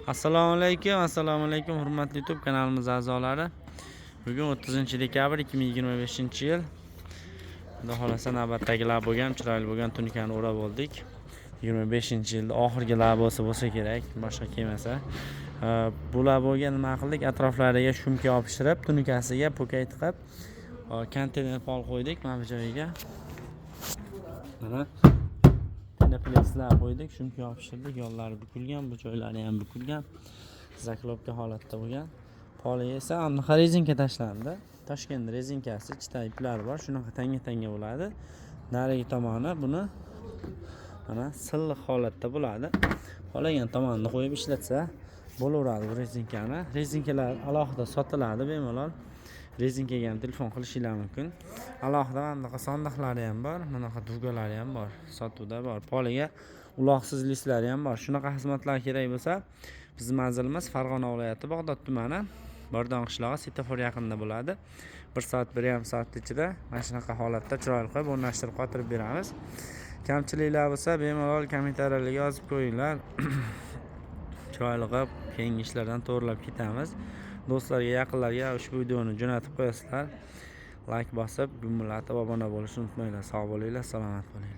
Assalomu alaykum hurmatli YouTube kanalimiz a'zolari. Bugun 30-dekabr 2025-yil. Xudo xolasa navbatdagi labo ham chiroyli bo'lgan tunikani o'rab oldik. 25-yilda oxirgi labosi bo'lsa kerak, boshqa kelmasa. Bu laboga nima qildik? Atroflariga shumka yopishtirib, tunikasiga po'kay tiqib, konteyner pol qo'ydik mana bu joyiga. Mana plexlar qo'ydik, shumka yopishtirdik, yo'llari bukilgan, bu joylari ham bukilgan, zaklopka holatda bo'lgan. Poliga esa aniq rezinka tashlandi. Toshkent rezinkasi ikkita iplari bor, shunaqa tanga bo'ladi. Narigi tomoni buni mana silliq holatda bo'ladi. Qolgan tomonini qo'yib ishlatsa bo'laveradi bu rezinkani. Rezinkalar alohida sotiladi bemalol. Rezinkaga ham telefon qilishingiz mumkin. Alohida bunaqa sondiqlari ham bor, bunaqa dugalari ham bor, sotuvda bor. Poliga uloqsiz listlari ham bor. Shunaqa xizmatlar kerak bo'lsa, bizning manzilimiz Farg'ona viloyati Bog'dod tumani, Bordon qishlog'i, svetofor yaqinida bo'ladi. 1 soat, 1,5 soat ichida mana shunaqa holatda chiroyli qilib o'rnashtirib qotirib beramiz. Kamchiliklar bo'lsa, bemalol kommentariylarga yozib qo'yinglar. Chiroyli qilib keyingi ishlardan to'g'rilab ketamiz. Do'stlarga, yaqinlarga ushbu videoni jo'natib qo'yasizlar. Like bosib, gumillatib obuna bo'lishni unutmanglar. Sog' bo'linglar, salomat bo'linglar.